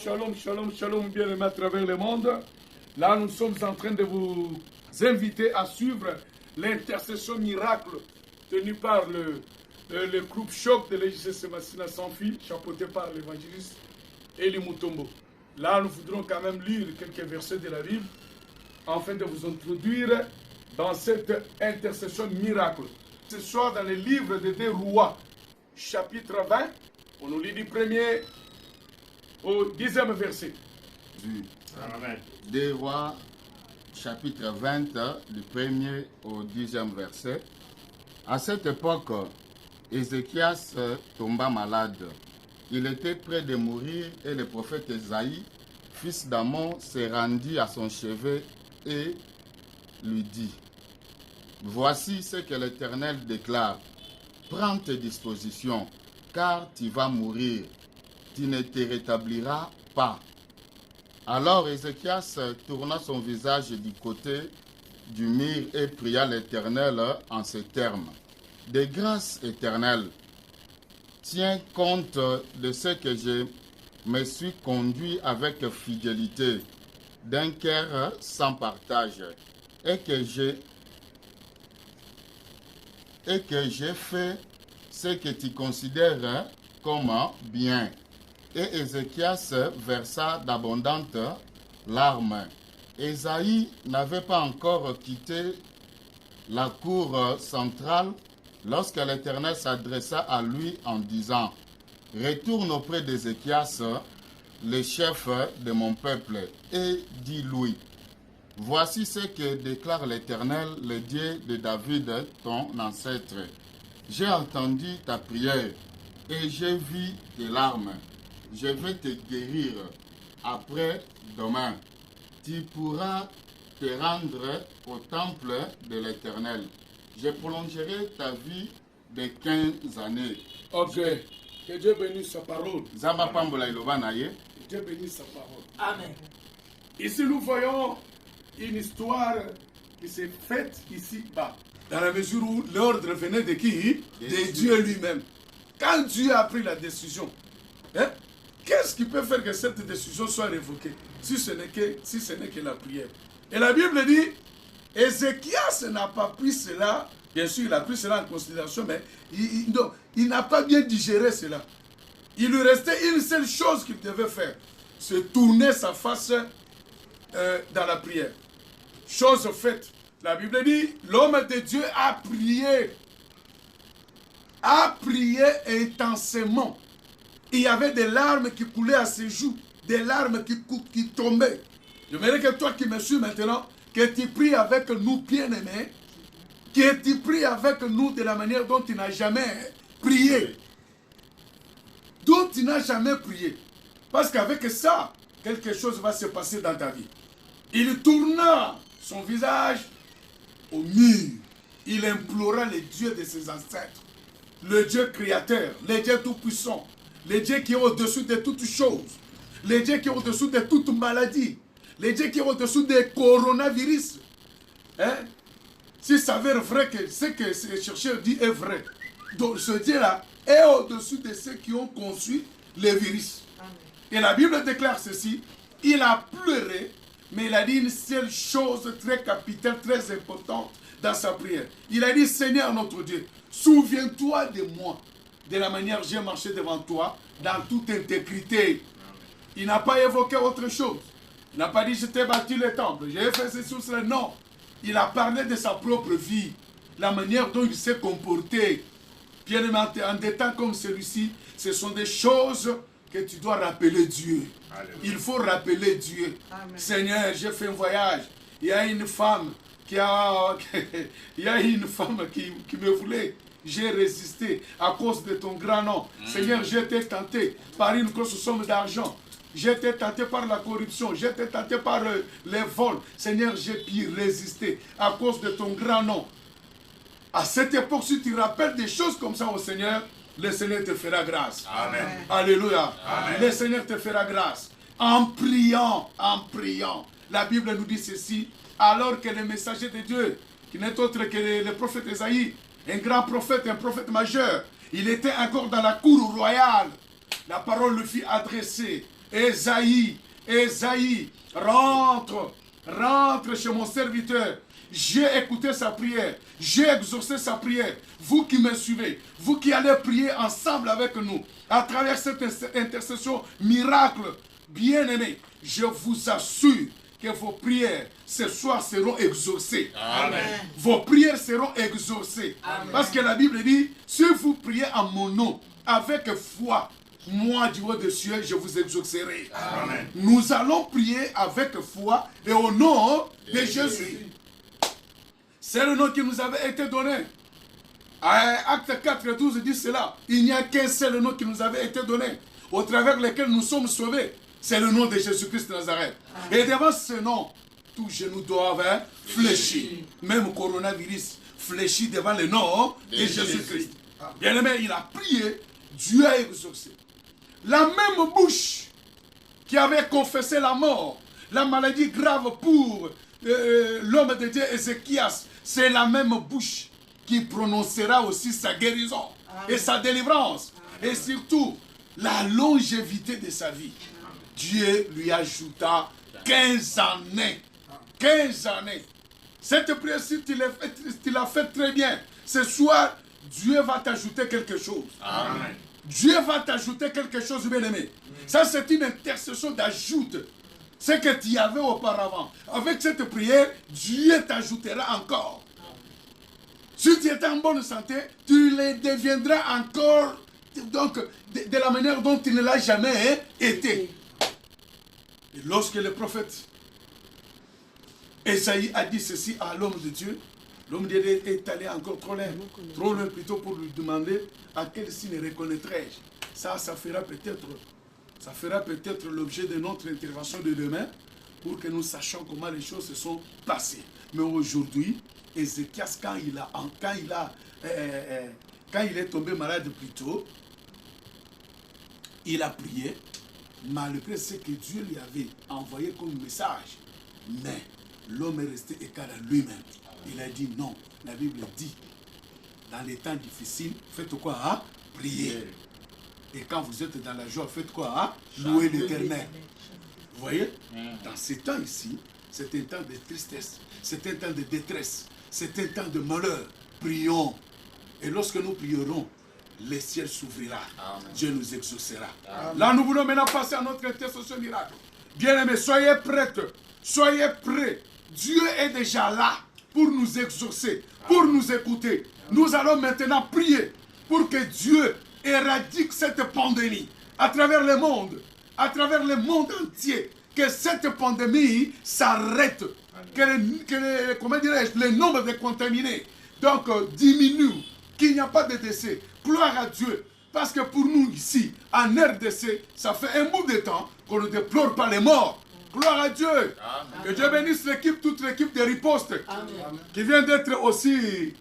Shalom, shalom, shalom, bien-aimés à travers le monde. Là, nous sommes en train de vous inviter à suivre l'intercession miracle tenue par le groupe Choc de l'EJC Massina sans fil, chapeauté par l'évangéliste Eli Mutombo. Là, nous voudrons quand même lire quelques versets de la Bible afin de vous introduire dans cette intercession miracle. Ce soir, dans le livre des 2 Rois, chapitre 20, on nous lit du 1er au 10e verset. Amen. 2 Rois, chapitre 20, du 1er au 10e verset. À cette époque, Ézéchias tomba malade. Il était près de mourir et le prophète Esaïe, fils d'Amon, se rendit à son chevet et lui dit: Voici ce que l'Éternel déclare. Prends tes dispositions, car tu vas mourir. Tu ne te rétabliras pas. Alors Ézéchias tourna son visage du côté du mur et pria l'Éternel en ces termes: De grâce éternelle, tiens compte de ce que je me suis conduit avec fidélité, d'un cœur sans partage, et que j'ai fait ce que tu considères comme bien. Et Ézéchias versa d'abondantes larmes. Ésaïe n'avait pas encore quitté la cour centrale lorsque l'Éternel s'adressa à lui en disant: Retourne auprès d'Ézéchias, le chef de mon peuple, et dis-lui: Voici ce que déclare l'Éternel, le Dieu de David, ton ancêtre. J'ai entendu ta prière et j'ai vu tes larmes. Je vais te guérir après-demain. Tu pourras te rendre au temple de l'Éternel. Je prolongerai ta vie de 15 années. Ok. Que Dieu bénisse sa parole. Que Dieu bénisse sa parole. Amen. Ici, nous voyons une histoire qui s'est faite ici-bas. Dans la mesure où l'ordre venait de qui? De Dieu lui-même. Quand Dieu a pris la décision, qu'est-ce qui peut faire que cette décision soit révoquée si ce n'est que la prière? Et la Bible dit, Ézéchias n'a pas pris cela, bien sûr il a pris cela en considération, mais il n'a pas bien digéré cela. Il lui restait une seule chose qu'il devait faire, c'est tourner sa face dans la prière. Chose faite. La Bible dit, l'homme de Dieu a prié intensément. Il y avait des larmes qui coulaient à ses joues, des larmes qui tombaient. Je voudrais que toi qui me suis maintenant, que tu pries avec nous bien-aimés, que tu pries avec nous de la manière dont tu n'as jamais prié. Dont tu n'as jamais prié. Parce qu'avec ça, quelque chose va se passer dans ta vie. Il tourna son visage au mur. Il implora le Dieu de ses ancêtres, le Dieu créateur, le Dieu tout-puissant, le Dieu qui est au-dessus de toutes choses, le Dieu qui est au-dessus de toute maladie, le Dieu qui est au-dessus des coronavirus. S'il s'avère vrai que ce que ce chercheur dit est vrai, donc ce Dieu-là est au-dessus de ceux qui ont conçu les virus. Amen. Et la Bible déclare ceci: il a pleuré, mais il a dit une seule chose très capitale, très importante dans sa prière. Il a dit: Seigneur notre Dieu, souviens-toi de moi, de la manière dont j'ai marché devant toi, dans toute intégrité. Il n'a pas évoqué autre chose. Il n'a pas dit: je t'ai bâti le temple, j'ai fait ceci ou cela. Non. Il a parlé de sa propre vie, la manière dont il s'est comporté. Bien aimé, en des temps comme celui-ci, ce sont des choses que tu dois rappeler Dieu. Alléluia. Il faut rappeler Dieu. Amen. Seigneur, j'ai fait un voyage. Il y a une femme il y a une femme qui me voulait. J'ai résisté à cause de ton grand nom. Seigneur, j'ai été tenté par une grosse somme d'argent. J'ai été tenté par la corruption. J'ai été tenté par les vols. Seigneur, j'ai pu résister à cause de ton grand nom. À cette époque, si tu rappelles des choses comme ça au Seigneur, le Seigneur te fera grâce. Amen. Alléluia. Amen. Le Seigneur te fera grâce. En priant. La Bible nous dit ceci. Alors que le messager de Dieu, qui n'est autre que le prophète Esaïe, un grand prophète, un prophète majeur, il était encore dans la cour royale. La parole lui fut adressée. Esaïe, rentre chez mon serviteur. J'ai écouté sa prière, j'ai exaucé sa prière. Vous qui me suivez, vous qui allez prier ensemble avec nous, à travers cette intercession miracle, bien-aimés, je vous assure que vos prières ce soir seront exaucées. Amen. Vos prières seront exaucées. Amen. Parce que la Bible dit, si vous priez en mon nom, avec foi, moi du haut des cieux, je vous exaucerai. Amen. Nous allons prier avec foi et au nom de Jésus. C'est le nom qui nous avait été donné. Acte 4, 12 dit cela. Il n'y a qu'un seul nom qui nous avait été donné, au travers lequel nous sommes sauvés. C'est le nom de Jésus-Christ de Nazareth. Amen. Et devant ce nom, tous genoux doivent fléchir. Même coronavirus fléchit devant le nom de Jésus-Christ. Bien aimé, il a prié, Dieu a exaucé. La même bouche qui avait confessé la mort, la maladie grave pour l'homme de Dieu Ézéchias, c'est la même bouche qui prononcera aussi sa guérison. Amen. Et sa délivrance. Amen. Et surtout, la longévité de sa vie. Dieu lui ajouta 15 années. 15 années. Cette prière, si tu l'as fait très bien, ce soir, Dieu va t'ajouter quelque chose. Amen. Dieu va t'ajouter quelque chose, bien-aimé. Ça, c'est une intercession d'ajout. Ce que tu avais auparavant. Avec cette prière, Dieu t'ajoutera encore. Si tu étais en bonne santé, tu le deviendras encore donc, de la manière dont tu ne l'as jamais été. Et lorsque le prophète Esaïe a dit ceci à l'homme de Dieu, l'homme de Dieu est allé encore trop loin plutôt pour lui demander à quel signe reconnaîtrai-je. Ça fera peut-être l'objet de notre intervention de demain pour que nous sachions comment les choses se sont passées. Mais aujourd'hui, Ézéchias, quand il est tombé malade plus tôt, il a prié, malgré ce que Dieu lui avait envoyé comme message. Mais l'homme est resté écart à lui-même. Il a dit non. La Bible dit, dans les temps difficiles, faites quoi? Hein? Priez. Et quand vous êtes dans la joie, faites quoi? Hein? Louez l'Éternel. Vous voyez? Dans ces temps ici, c'est un temps de tristesse, c'est un temps de détresse, c'est un temps de malheur. Prions. Et lorsque nous prierons, le ciel s'ouvrira. Dieu nous exaucera. Amen. Là, nous voulons maintenant passer à notre intercession miracle. Bien-aimés, soyez prêts. Soyez prêts. Dieu est déjà là pour nous exaucer, pour nous écouter. Nous allons maintenant prier pour que Dieu éradique cette pandémie à travers le monde entier. Que cette pandémie s'arrête. Que comment dirais-je, le nombre de contaminés donc diminue. Qu'il n'y a pas de décès. Gloire à Dieu. Parce que pour nous ici, en RDC, ça fait un bout de temps qu'on ne déplore pas les morts. Gloire à Dieu. Amen. Que Dieu bénisse l'équipe, toute l'équipe de riposte. Amen. Qui vient d'être aussi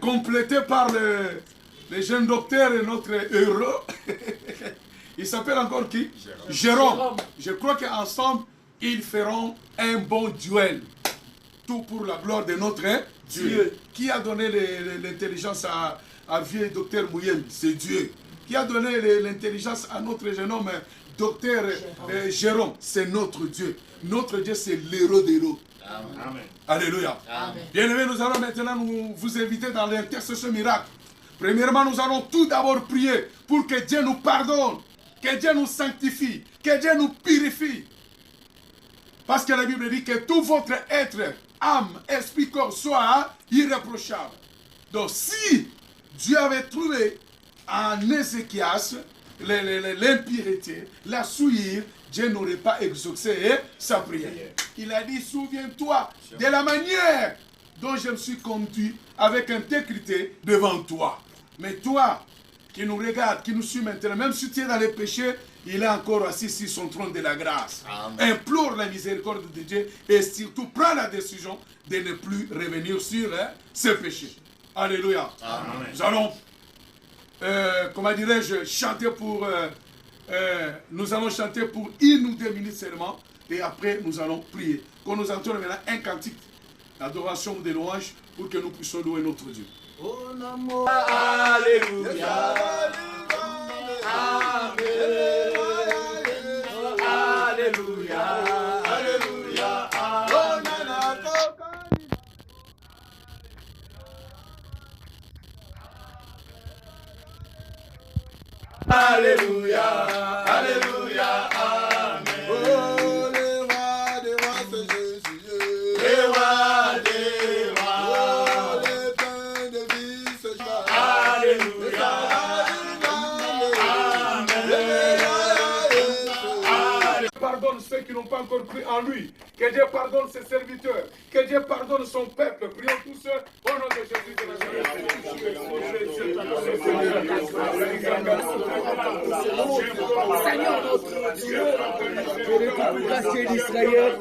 complétée par le jeune docteur et notre héros. Il s'appelle encore qui? Jérôme. Je crois qu'ensemble, ils feront un bon duel. Tout pour la gloire de notre Dieu. Qui a donné l'intelligence à vieux docteur Mouyem? C'est Dieu. Qui a donné l'intelligence à notre jeune homme, docteur Jérôme? C'est notre Dieu. Notre Dieu, c'est l'héros des héros. Amen. Alléluia. Bien-aimés, nous allons maintenant vous inviter dans l'intercession miracle. Premièrement, nous allons tout d'abord prier pour que Dieu nous pardonne, que Dieu nous sanctifie, que Dieu nous purifie. Parce que la Bible dit que tout votre être, âme, esprit, corps soit irréprochable. Donc si Dieu avait trouvé en Ézéchias l'impureté, la souillure, Dieu n'aurait pas exaucé sa prière. Il a dit, souviens-toi de la manière dont je me suis conduit avec intégrité devant toi. Mais toi, qui nous regarde, qui nous suit maintenant, même si tu es dans les péchés, il est encore assis sur son trône de la grâce. Amen. Implore la miséricorde de Dieu et surtout prends la décision de ne plus revenir sur ses péchés. Alléluia. Amen. Nous allons, comment dirais-je, chanter pour... nous allons chanter pour 1 ou 2 minutes seulement et après nous allons prier. Quand nous entendons maintenant un cantique d'adoration ou de louange pour que nous puissions louer notre Dieu. Oh, Alléluia. Amen. Alléluia. Alléluia. Alléluia. Alléluia. Amen. Oh, les rois des rois, c'est Jésus. Les rois des rois. Oh, les pains de vie, c'est Jésus. Alléluia. Pardonne ceux qui n'ont pas encore cru en lui. Que Dieu pardonne ses serviteurs. Que Dieu pardonne son peuple. Prions tous au nom de Jésus de Seigneur notre Dieu, pour grâce d'Israël.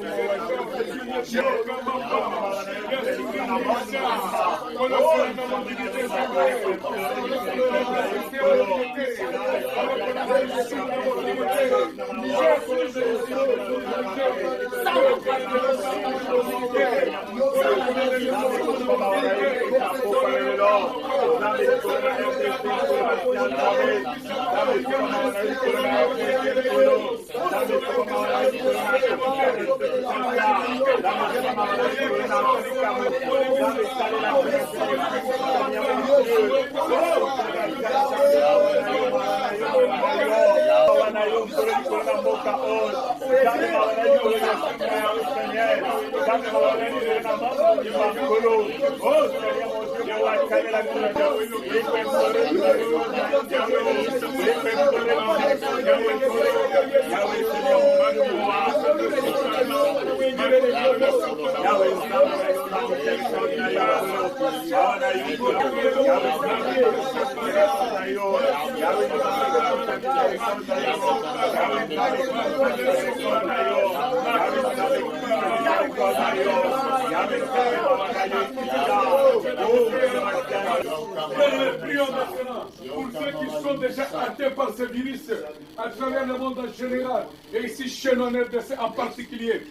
Prions maintenant pour ceux qui sont déjà atteints par ce virus à travers le monde en général et ici chez nos RDC en particulier.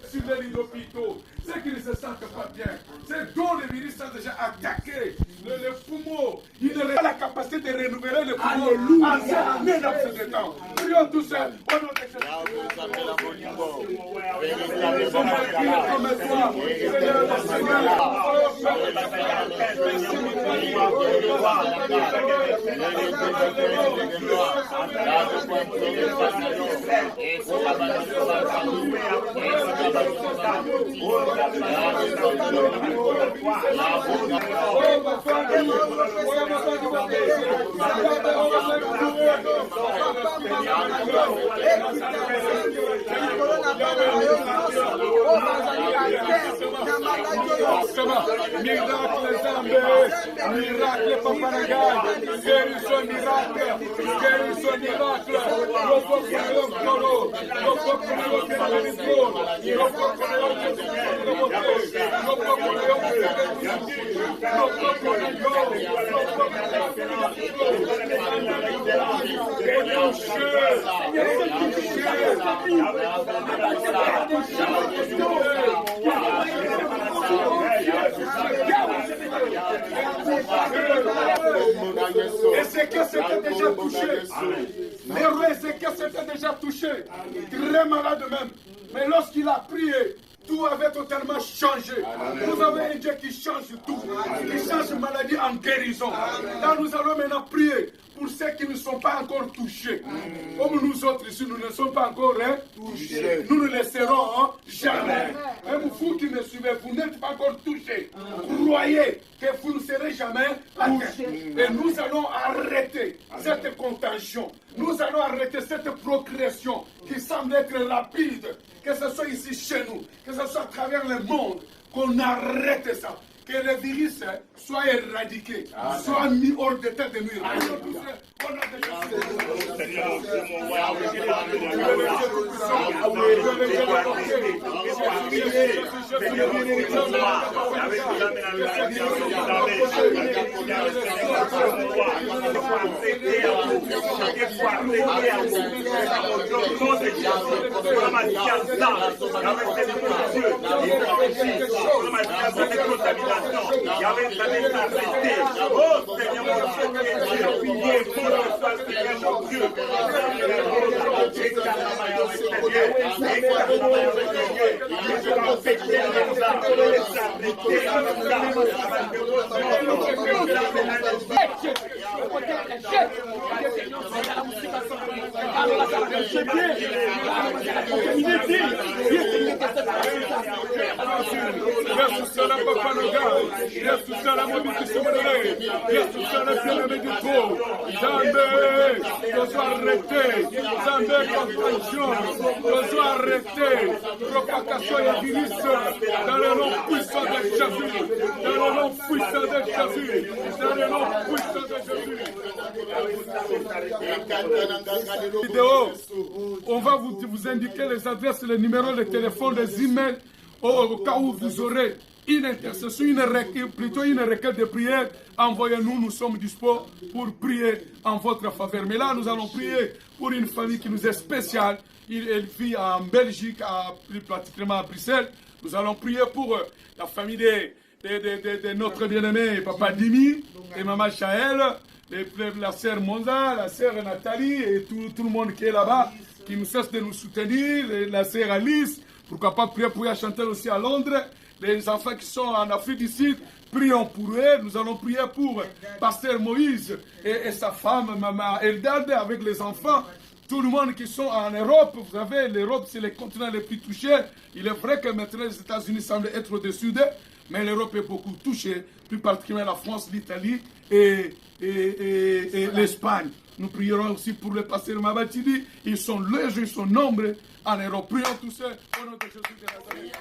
Sur les lits d'hôpitaux, ceux qui ne se sentent pas bien, ceux dont le virus a déjà attaqué le poumon, ils n'auraient pas la capacité de renouveler le poumon en cette année dans ce temps. Prions tous au nom de Jésus. Miracle Zambé, miracle Papanagai, guérison miracle, guérison miracle, Ézéchiel s'était déjà touché. Le roi Ézéchiel s'était déjà touché. Très malade même. Mais lorsqu'il a prié, tout avait totalement changé. Vous avez un Dieu qui change tout. Qui change maladie en guérison. Là, nous allons maintenant prier pour ceux qui ne sont pas encore touchés. Comme nous autres ici, nous ne sommes pas encore touchés. Nous ne le serons jamais. Même vous qui me suivez, vous n'êtes pas encore touchés. Croyez que vous ne serez jamais touchés. Et nous allons arrêter cette contention. Nous allons arrêter cette procréation qui semble être rapide. Que ce soit ici chez nous, que ce soit à travers le monde, qu'on arrête ça. Que le virus soit éradiqué, soit mis hors d'état de nuire. Oh Seigneur mon Dieu, Seigneur mon Dieu, propagation et virus dans le nom puissant de Jésus, dans le nom puissant de Jésus, dans le nom puissant de Jésus. Vidéo, on va vous indiquer les adresses, les numéros de téléphone, les emails au cas où vous aurez une intercession, plutôt une requête de prière. Envoyez-nous, nous sommes dispo pour prier en votre faveur. Mais là, nous allons prier pour une famille qui nous est spéciale. Elle vit en Belgique, plus particulièrement à Bruxelles. Nous allons prier pour la famille de notre bien-aimé Papa Dimi et Maman Chaël, la sœur Monza, la sœur Nathalie et tout le monde qui est là-bas, qui nous cesse de nous soutenir, la sœur Alice. Pourquoi pas prier pour chanter aussi à Londres. Les enfants qui sont en Afrique du Sud, prions pour eux. Nous allons prier pour Pasteur Moïse et sa femme, Maman Eldad, avec les enfants. Tout le monde qui sont en Europe, vous savez, l'Europe c'est le continent le plus touché. Il est vrai que maintenant les États-Unis semblent être au-dessus d'eux, mais l'Europe est beaucoup touchée, plus particulièrement la France, l'Italie et l'Espagne. Nous prierons aussi pour le pasteur Mabatidi. Ils sont légers, ils sont nombreux en Europe. Prions tous ceux au nom de Jésus de Nazareth.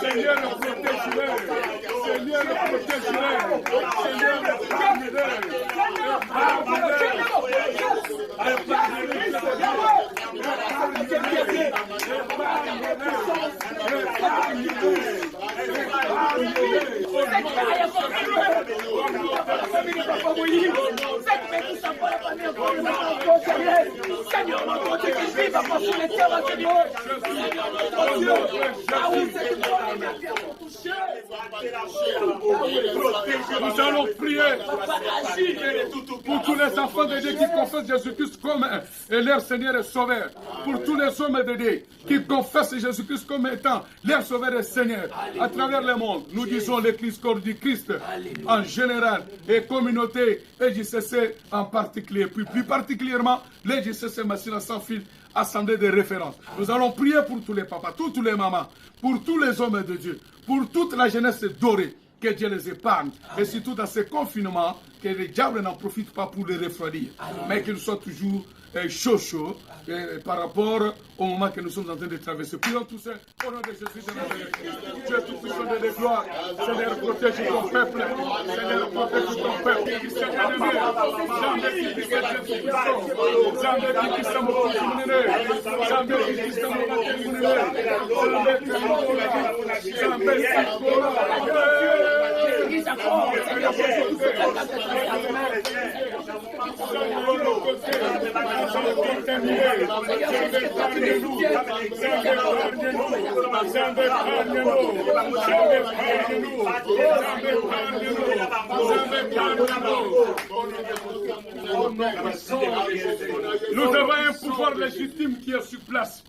Seigneur, protège-les. Seigneur, protège-les. Nous allons prier pour tous les enfants de Dieu qui confessent Jésus-Christ comme leur Seigneur et Sauveur. Pour tous les hommes de Dieu qui confessent Jésus-Christ comme étant leur Sauveur et Seigneur. À travers le monde, nous disons l'Église corps du Christ en général et communauté et JCC en particulier. Puis plus particulièrement les JCC Massina sans fil, assemblée de référence. Nous allons prier pour tous les papas, tous les mamans, pour tous les hommes de Dieu, pour toute la jeunesse dorée. Que Dieu les épargne. Et surtout dans ces confinements, que les diables n'en profitent pas pour les refroidir. Mais qu'ils soient toujours chaud par rapport au moment que nous sommes en train de traverser. Prions tous ces au nom de Jésus de Nazareth. Dieu tout-puissant de gloire. Seigneur, protège ton peuple. Seigneur, protège ton peuple. Nous avons un pouvoir légitime qui est sur place.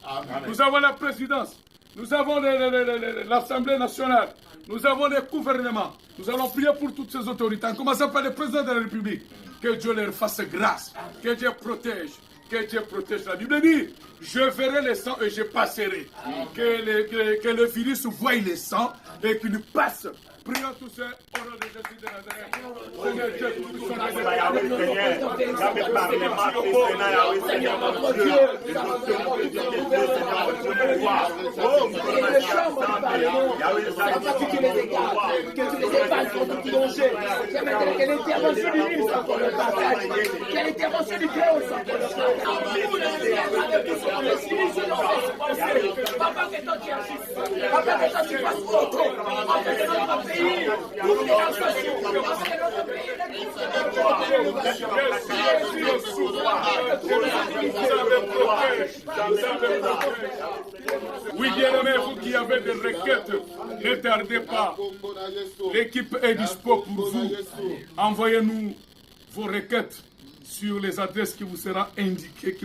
Nous avons la présidence. Nous avons l'Assemblée nationale. Nous avons les gouvernements. Nous allons prier pour toutes ces autorités. En commençant par le président de la République. Que Dieu leur fasse grâce. Que Dieu protège. Que Dieu protège. La Bible dit, je verrai le sang et je passerai. Que le virus voie le sang et qu'il passe. Prions tous ces au nom de Jésus de Nazareth. Seigneur Dieu, nous sommes oui, bien-aimés, vous qui avez des requêtes, ne tardez pas. L'équipe est dispo pour vous. Envoyez-nous vos requêtes sur les adresses qui vous seront indiquées,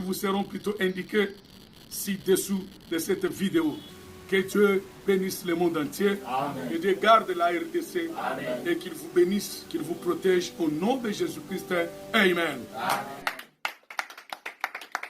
ci-dessous de cette vidéo. Que Dieu bénisse le monde entier. Amen. Et Dieu garde la RDC. Amen. Et qu'il vous bénisse, qu'il vous protège au nom de Jésus-Christ. Amen. Amen.